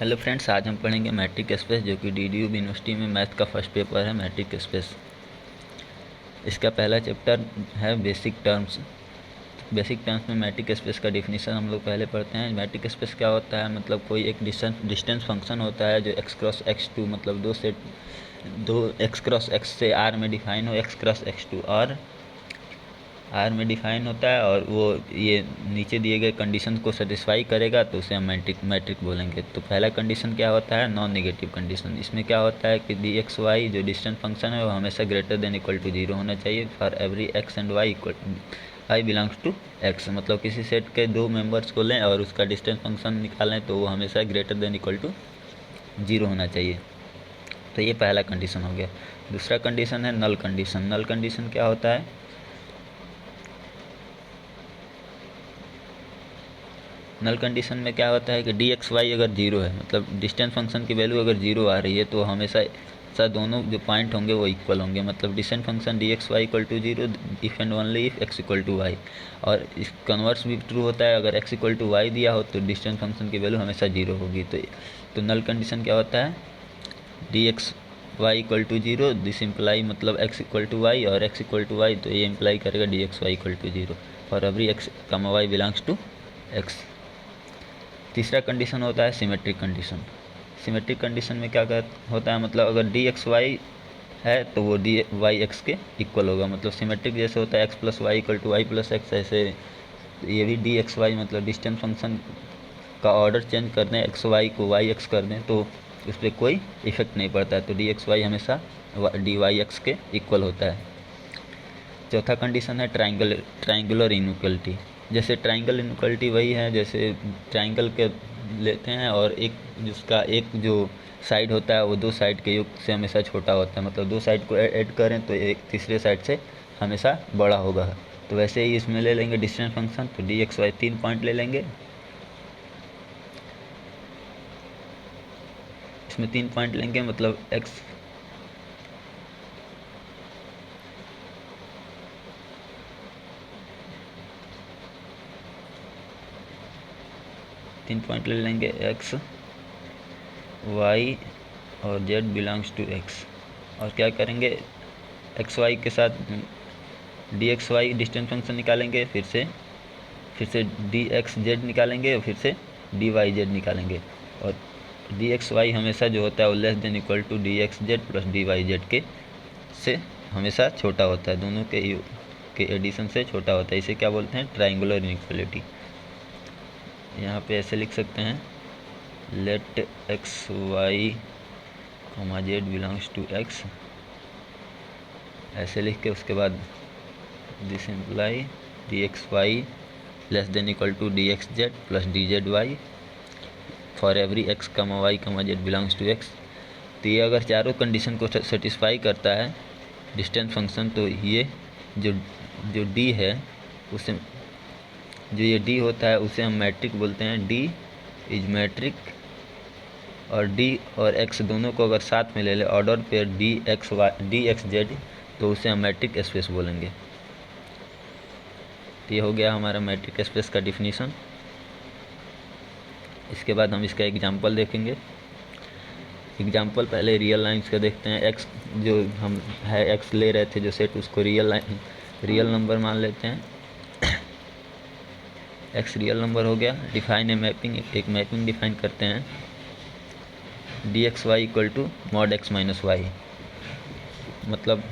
Hello friends, आज हम पढ़ेंगे मैट्रिक स्पेस, जो कि DDU यूनिवर्सिटी में मैथ का फर्स्ट पेपर है। मैट्रिक स्पेस इसका पहला चैप्टर है बेसिक टर्म्स। बेसिक टर्म्स में मैट्रिक स्पेस का डिफिनीशन हम लोग पहले पढ़ते हैं। मैट्रिक स्पेस क्या होता है, मतलब कोई एक डिस्टेंस फंक्शन होता है जो x क्रॉस x2, मतलब दो x क्रॉस x से R में डिफाइन हो, x क्रॉस x2 और R में डिफाइन होता है, और वो ये नीचे दिए गए कंडीशन को सेटिस्फाई करेगा तो उसे हम मैट्रिक बोलेंगे। तो पहला कंडीशन क्या होता है, नॉन नेगेटिव कंडीशन। इसमें क्या होता है कि dxy जो डिस्टेंस फंक्शन है वो हमेशा ग्रेटर देन इक्वल टू 0 होना चाहिए for every x and y equal i belongs to x। मतलब किसी सेट के दो मेंबर्स को लें और उसका डिस्टेंस फंक्शन निकालें तो वो हमेशा ग्रेटर देन इक्वल टू 0 होना चाहिए। तो ये पहला कंडीशन हो गया। दूसरा कंडीशन है नल कंडीशन। नल कंडीशन क्या होता है, नल कंडीशन में क्या होता है कि dxy अगर 0 है, मतलब डिस्टेंस फंक्शन की वैल्यू अगर 0 आ रही है तो हमेशा दोनों जो पॉइंट होंगे वो इक्वल होंगे। मतलब distance function dxy equal to 0 if and only if x equal to Y. और इस कन्वर्स भी ट्रू होता है, अगर x इक्वल टू वाई दिया हो तो डिस्टेंस फंक्शन की वैल्यू हमेशा 0 होगी। तो नल कंडीशन क्या होता है, dxy equal to 0, this imply मतलब x इक्वल टू वाई, और x इक्वल टू वाई तो ये इम्प्लाई करेगा dxy equal to 0 for every x comma Y belongs to x। तीसरा कंडीशन होता है सिमेट्रिक कंडीशन। सिमेट्रिक कंडीशन में क्या होता है, मतलब अगर dxy है तो वो dy x के इक्वल होगा। मतलब सिमेट्रिक जैसे होता है x plus y equal to y plus x, ऐसे ये भी dxy मतलब डिस्टेंस फंक्शन का ऑर्डर चेंज कर दें, xy को yx कर दें तो उस पर कोई इफेक्ट नहीं पड़ता है। तो dxy हमेशा dyx के इक्वल होता है। चौथा कंडीशन है ट्राइंगुलर इनइक्वलिटी। जैसे ट्राइंगल इनइक्वलिटी वही है जैसे ट्राइंगल के लेते हैं और एक जिसका एक जो साइड होता है वो दो साइड के योग से हमेशा छोटा होता है। मतलब दो साइड को ऐड करें तो एक तीसरे साइड से हमेशा बड़ा होगा। तो वैसे ही इसमें ले लेंगे डिस्टेंस फंक्शन, तो dxy 3 पॉइंट ले लेंगे। इसमें 3 पॉइंट लेंगे, मतलब x 3 पॉइंट ले लेंगे, x y और z बिलोंग्स टू x। और क्या करेंगे, एक्स वाई के साथ dxy डिस्टेंस फंक्शन निकालेंगे, फिर से dxz निकालेंगे, और फिर से dyz निकालेंगे। और dxy हमेशा जो होता है वो less than equal to dxz plus dyz के से हमेशा छोटा होता है, दोनों के एडिशन से छोटा होता है। इसे क्या बोलते हैं, ट्राइंगुलर इनइक्वलिटी। यहाँ पे ऐसे लिख सकते हैं, let x y comma z belongs to X, ऐसे लिख के उसके बाद this imply dxy less than equal to dxz plus dzy for every x comma y comma z belongs to x। तो ये अगर चारों कंडीशन को सेटिस्फाई करता है डिस्टेंस फंक्शन, तो ये जो d है उसे, जो ये d होता है उसे हम मैट्रिक बोलते हैं। d इज मैट्रिक, और d और x दोनों को अगर साथ में ले ले ऑर्डर पे dxz तो उसे हम मैट्रिक स्पेस बोलेंगे। तो ये हो गया हमारा मैट्रिक स्पेस का डिफिनीशन। इसके बाद हम इसका एग्जांपल देखेंगे। एग्जांपल पहले रियल लाइन्स का देखते हैं। x जो हम है x ले रहे थे जो सेट, उसको रियल नंबर मान लेते हैं। x रियल नंबर हो गया। डिफाइन ए मैपिंग, एक मैपिंग डिफाइन करते हैं, dxy equal to mod x minus y. मतलब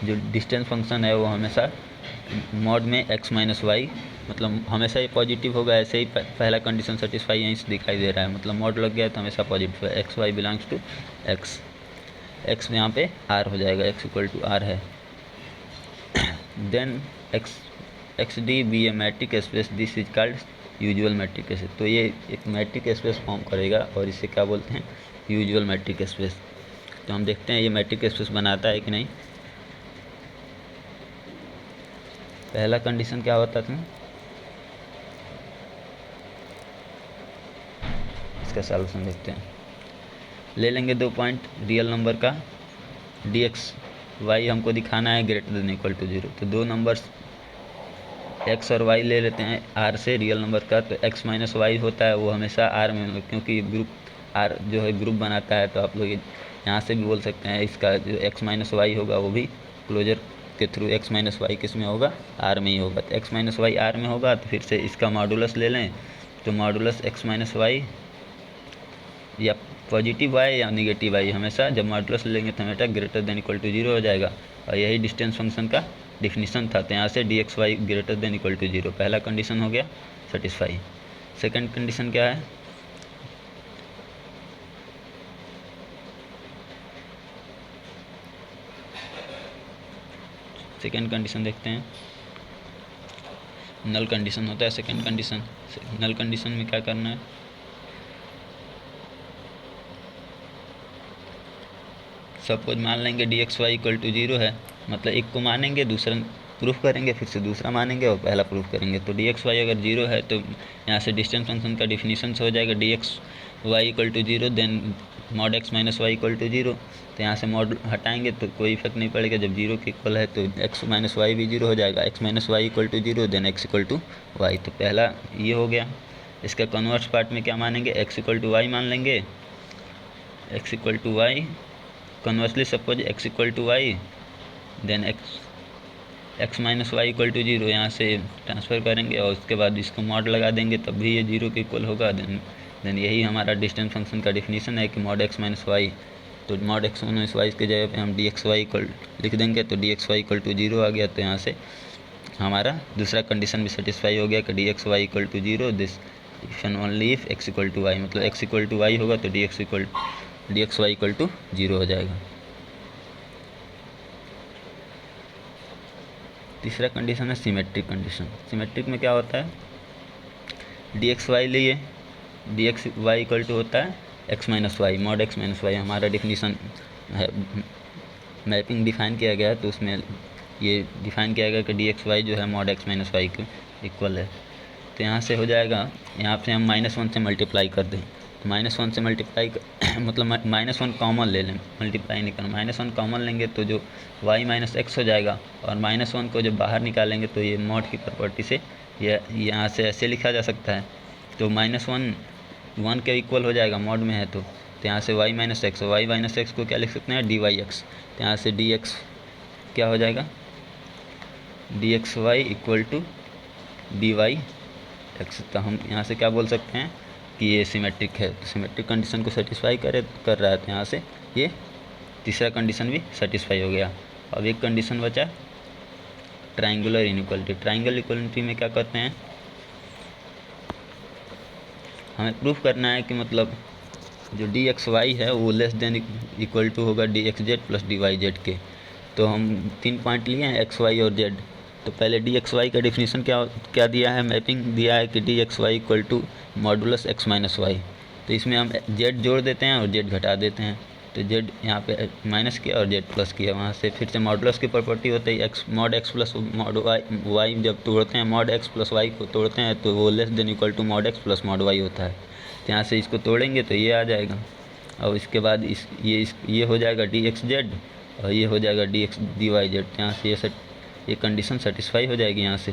जो डिस्टेंस फंक्शन है वो हमेशा मॉड में x माइनस वाई, मतलब हमेशा ये पॉजिटिव होगा। ऐसे ही पहला कंडीशन सेटिस्फाई यहीं से दिखाई दे रहा है, मतलब मॉड लग गया तो हमेशा पॉजिटिव है। X y belongs to X, X यहाँ पे r हो जाएगा, x इक्वल टू r है। Then X d be a metric space, this is called usual metric space. तो ये एक मैट्रिक स्पेस फॉर्म करेगा और इसे क्या बोलते हैं, यूजुअल मैट्रिक स्पेस। तो हम देखते हैं ये मैट्रिक स्पेस बनाता है कि नहीं। पहला कंडीशन क्या होता था, इसका सॉल्यूशन देखते हैं। ले लेंगे 2 पॉइंट रियल नंबर का, dxy हमको दिखाना है ग्रेटर देन इक्वल टू 0। तो दो नंबर्स x और y ले लेते हैं r से रियल नंबर का। तो x माइनस वाई होता है वो हमेशा r में, क्योंकि ग्रुप आर जो है ग्रुप बनाता है, तो आप लोग यहाँ से भी बोल सकते हैं इसका जो x माइनस वाई होगा वो भी क्लोजर के थ्रू x माइनस वाई किस में होगा, आर में ही होगा। तो x माइनस वाई आर में होगा तो फिर से इसका मॉडुलस ले लें, तो मॉडुलस x माइनस वाई या पॉजिटिव वाई या निगेटिव वाई, हमेशा जब मॉडुलस लेंगे तो हमेशा ग्रेटर देन इक्वल टू 0 हो जाएगा। और यही डिस्टेंस फंक्शन का डिफिनीशन था। तो यहाँ से d x y greater than equal to 0 पहला कंडीशन हो गया सेटिस्फाई। सेकंड कंडीशन क्या है, सेकंड कंडीशन देखते हैं। नल कंडीशन होता है सेकंड कंडीशन। नल कंडीशन में क्या करना है, सपोज मान लेंगे d x y equal to 0 है, मतलब एक को मानेंगे दूसरा प्रूफ करेंगे, फिर से दूसरा मानेंगे और पहला प्रूफ करेंगे। तो डी एक्स वाई अगर 0 है तो यहाँ से डिस्टेंस फंक्शन का डिफिनीशन से हो जाएगा d x y equal to 0 then mod x minus y equal to 0। तो यहाँ से मॉड हटाएंगे तो कोई इफेक्ट नहीं पड़ेगा, जब 0 के इक्वल है तो एक्स माइनस वाई भी 0 हो जाएगा, x minus y equal to 0 then x equal to Y. तो पहला ये हो गया। इसका कन्वर्स पार्ट में क्या मानेंगे, एक्स इक्वल टू वाई मान लेंगे, x equal to y. Conversely suppose x equal to y then x minus y equal to 0, यहाँ से ट्रांसफ़र करेंगे और उसके बाद इसको मॉड लगा देंगे तब भी ये 0 के इक्वल होगा। देन यही हमारा डिस्टेंस फंक्शन का डिफिनीशन है कि मॉड एक्स माइनस वाई। तो मॉड एक्स माइनस वाई के जगह पे हम डी एक्स वाई इक्वल लिख देंगे, तो D x y equal to 0 आ गया। तो यहाँ से हमारा दूसरा कंडीशन भी सेटिस्फाई हो गया कि d x y equal to 0 this if and only if x equal to y, मतलब एक्स इक्वल टू वाई होगा तो D x y equal to 0 हो जाएगा। तीसरा कंडीशन है सिमेट्रिक कंडीशन। सिमेट्रिक में क्या होता है, डी एक्स वाई लिए, d x y equal to होता है x minus y, mod x minus y हमारा डिफिनीशन है, मैपिंग डिफाइन किया गया है। तो उसमें ये डिफाइन किया गया कि डी एक्स वाई जो है मॉड एक्स माइनस वाई के इक्वल है। तो यहाँ से हो जाएगा, यहाँ पे हम -1 से मल्टीप्लाई कर दें, तो -1 से मल्टीप्लाई मतलब -1 कॉमन ले लें, मल्टीप्लाई नहीं करना, -1 कॉमन लेंगे तो जो y माइनस एक्स हो जाएगा, और -1 को जब बाहर निकालेंगे तो ये मॉड की प्रॉपर्टी से ये यहाँ से ऐसे लिखा जा सकता है। तो -1 के इक्वल हो जाएगा, मॉड में है तो यहाँ से y माइनस एक्स को क्या लिख सकते हैं, dy x। तो यहाँ से dx क्या हो जाएगा, dxy equal to dy x। तो हम यहाँ से क्या बोल सकते हैं कि ये सिमेट्रिक है। तो सिमेट्रिक कंडीशन को सेटिस्फाई कर रहा है, तो यहाँ से ये तीसरा कंडीशन भी सेटिस्फाई हो गया। अब एक कंडीशन बचा ट्राइंगुलर इनइक्वालिटी। ट्राइंगल इक्वालिटी में क्या करते हैं, हमें प्रूफ करना है कि मतलब जो डी एक्स वाई है वो लेस देन इक्वल टू होगा d x z plus d y z के। तो हम 3 पॉइंट लिए हैं एक्स वाई और जेड। तो पहले डी एक्स वाई का डिफिनीशन क्या दिया है, मैपिंग दिया है कि d x y equal to modulus x minus y. तो इसमें हम जेड जोड़ देते हैं और जेड घटा देते हैं। तो जेड यहाँ पे माइनस किया और जेड प्लस किया, वहाँ से फिर से मॉडुलस की प्रॉपर्टी होती है x mod x plus mod y जब तोड़ते हैं, मॉड एक्स प्लस वाई को तोड़ते हैं तो वो less than equal to mod x plus mod y होता है। तो यहाँ से इसको तोड़ेंगे तो ये आ जाएगा, और इसके बाद ये हो जाएगा डी एक्स जेड और ये हो जाएगा d x d y z. यहाँ से ये कंडीशन सेटिस्फाई हो जाएगी यहाँ से।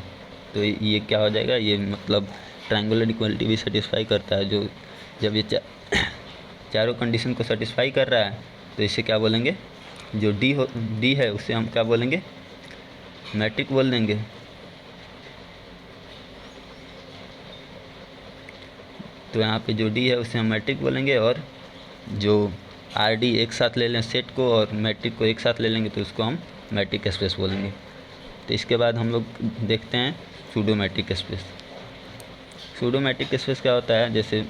तो ये क्या हो जाएगा, ये मतलब ट्रायंगुलर इक्वालिटी भी सेटिस्फाई करता है। जो जब ये चारों कंडीशन को सेटिस्फाई कर रहा है तो इसे क्या बोलेंगे, जो डी है उसे हम क्या बोलेंगे, मैट्रिक बोल देंगे। तो यहाँ पे जो डी है उसे हम मैट्रिक बोलेंगे, और जो आर डी एक साथ ले लें सेट को और मैट्रिक को एक साथ ले लेंगे तो उसको हम मैट्रिक स्पेस बोलेंगे। तो इसके बाद हम लोग देखते हैं सूडोमेट्रिक स्पेस। सूडोमेट्रिक स्पेस क्या होता है, जैसे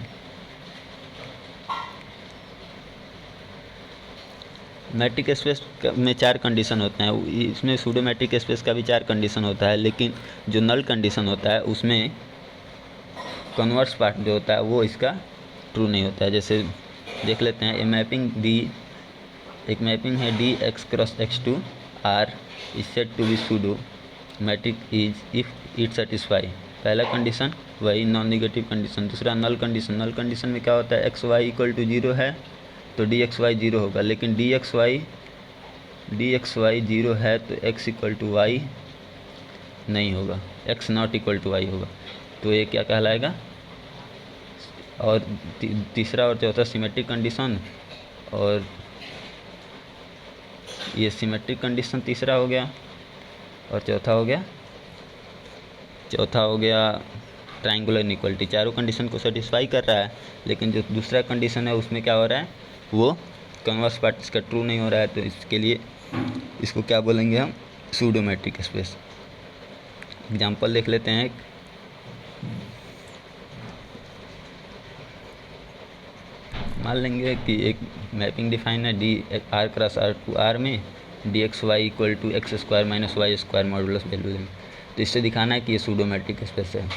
मैट्रिक स्पेस में 4 कंडीशन होते हैं, इसमें सूडोमेट्रिक स्पेस का भी 4 कंडीशन होता है, लेकिन जो नल कंडीशन होता है उसमें कन्वर्स पार्ट जो होता है वो इसका ट्रू नहीं होता है। जैसे देख लेते हैं, एक मैपिंग है d X cross X to R is said to be pseudo metric is if it satisfy. पहला कंडीशन वही नॉन नेगेटिव कंडीशन। दूसरा नल कंडीशन। नल कंडीशन में क्या होता है, एक्स वाई इक्वल टू 0 है तो डी एक्स वाई 0 होगा, लेकिन डी एक्स वाई 0 है तो एक्स इक्वल टू वाई नहीं होगा, x not equal to y होगा। तो ये क्या कहलाएगा, और तीसरा और चौथा सिमेट्रिक कंडीशन, और ये सिमेट्रिक कंडीशन तीसरा हो गया, और चौथा हो गया ट्रायंगुलर इनइक्वालिटी। चारों कंडीशन को सेटिस्फाई कर रहा है, लेकिन जो दूसरा कंडीशन है उसमें क्या हो रहा है, वो कन्वर्स पार्ट इसका ट्रू नहीं हो रहा है। तो इसके लिए इसको क्या बोलेंगे हम, सूडोमेट्रिक स्पेस। एग्जाम्पल देख लेते हैं। मान लेंगे कि एक मैपिंग डिफाइन है D R cross R to R में D x y equal to x square minus y square modulus value लेंगे। तो इससे दिखाना है कि ये सूडोमेट्रिक स्पेस है।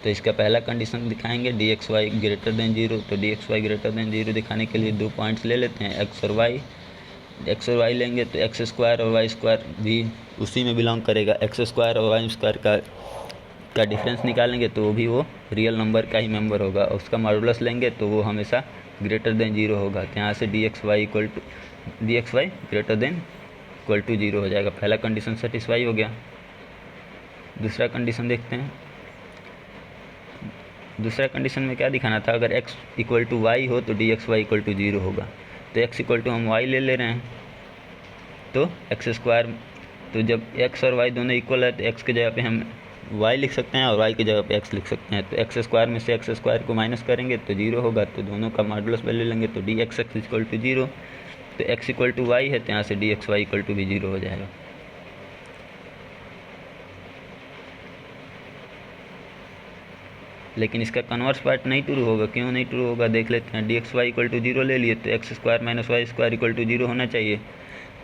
तो इसका पहला कंडीशन दिखाएंगे D x y greater than zero. तो D x y greater than zero दिखाने के लिए 2 पॉइंट्स ले लेते हैं, एक्स और वाई लेंगे। तो एक्स स्क्वायर और वाई स्क्वायर भी उसी में बिलोंग करेगा। एक्स स्क्वायर और वाई स्क्वायर का डिफरेंस निकालेंगे तो वो रियल नंबर का ही मेंबर होगा, और उसका मॉडुलस लेंगे तो वो हमेशा ग्रेटर देन जीरो होगा। तो यहाँ से d x y greater than equal to zero हो जाएगा। पहला कंडीशन सेटिस्फाई हो गया। दूसरा कंडीशन देखते हैं। दूसरा कंडीशन में क्या दिखाना था, अगर x इक्वल टू वाई हो तो D x y equal to zero होगा। तो x इक्वल टू हम y ले रहे हैं, तो एक्स स्क्वायर, तो जब x और y दोनों इक्वल है तो x की जगह पे हम y लिख सकते हैं और y की जगह पे x लिख सकते हैं। तो एक्स स्क्वायर में से एक्स स्क्वायर को माइनस करेंगे तो जीरो होगा। तो दोनों का मॉडुलस वैल्यू लेंगे तो D x x equal to zero. तो x इक्वल टू वाई है तो यहाँ से d x y equal to भी जीरो हो जाएगा। लेकिन इसका कन्वर्स पार्ट नहीं ट्रू होगा। क्यों नहीं ट्रू होगा देख लेते हैं। D x y equal to zero ले लिए तो x square minus y square equal to zero होना चाहिए,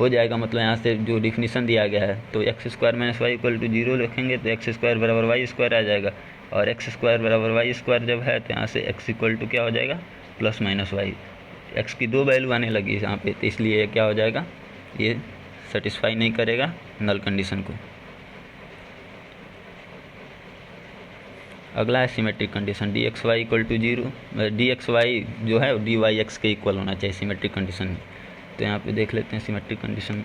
हो जाएगा। मतलब यहाँ से जो डिफिनीसन दिया गया है, तो x square minus y equal to zero रखेंगे तो एक्स स्क्वायर बराबर वाई स्क्वायर आ जाएगा, और एक्स स्क्वायर बराबर वाई स्क्वायर जब है तो यहाँ से एक्स इक्वल टू क्या हो जाएगा, प्लस माइनस वाई। एक्स की 2 वैल्यू आने लगी यहाँ पे, तो इसलिए ये क्या हो जाएगा, ये सेटिस्फाई नहीं करेगा नल कंडीशन को। अगला है symmetric condition d x y equal to zero. D x y जो है डी वाई एक्स के इक्वल होना चाहिए सिमेट्रिक कंडीशन में। तो यहाँ पे देख लेते हैं सिमेट्रिक कंडीशन में।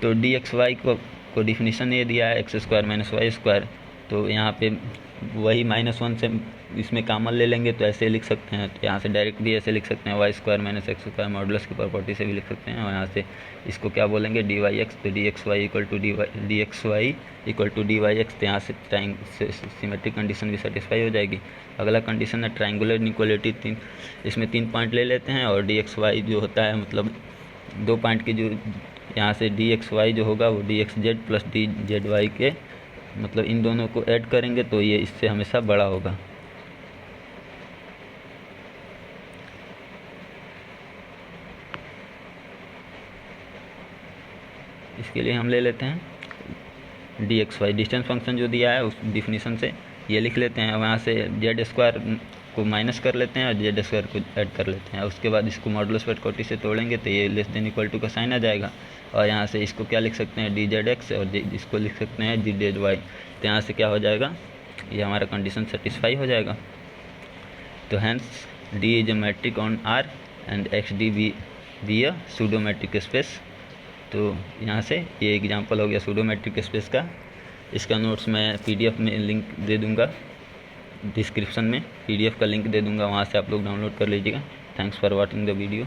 तो डी एक्स वाई को डिफिनीशन ये दिया है x square minus y square. तो यहाँ पे वही -1 से इसमें कॉमन ले लेंगे तो ऐसे लिख सकते हैं। तो यहाँ से डायरेक्ट भी ऐसे लिख सकते हैं, y square minus x square modulus की प्रॉपर्टी से भी लिख सकते हैं। और यहाँ से इसको क्या बोलेंगे, डी वाई एक्स। तो D x y equal to d y x. तो यहाँ से सिमेट्रिक कंडीशन भी सेटिस्फाई हो जाएगी। अगला कंडीशन है ट्रायंगुलर इनइक्वालिटी। इसमें 3 पॉइंट ले लेते हैं, और डी एक्स वाई जो होता है मतलब 2 पॉइंट की जो यहाँ से डी एक्स वाई जो होगा वो d x z plus d z y के, मतलब इन दोनों को ऐड करेंगे तो ये इससे हमेशा बड़ा होगा। इसके लिए हम ले लेते हैं d x y, distance function जो दिया है उस डिफिनीशन से ये लिख लेते हैं। वहाँ से जेड स्क्वायर को माइनस कर लेते हैं और जेड स्क्वायर को ऐड कर लेते हैं। उसके बाद इसको मॉडुलस प्रॉपर्टी से तोड़ेंगे तो ये लेस देन इक्वल टू का साइन आ जाएगा। और यहाँ से इसको क्या लिख सकते हैं, डी जेड एक्स, और इसको लिख सकते हैं डी जेड वाई। तो यहाँ से क्या हो जाएगा, ये हमारा कंडीशन सेटिस्फाई हो जाएगा। तो hence d is a metric on R and X d be a pseudometric space. तो यहाँ से ये एग्जांपल हो गया सूडोमेट्रिक स्पेस का। इसका नोट्स मैं पीडीएफ में लिंक दे दूँगा, डिस्क्रिप्शन में पीडीएफ का लिंक दे दूँगा, वहाँ से आप लोग डाउनलोड कर लीजिएगा। Thanks for watching the video.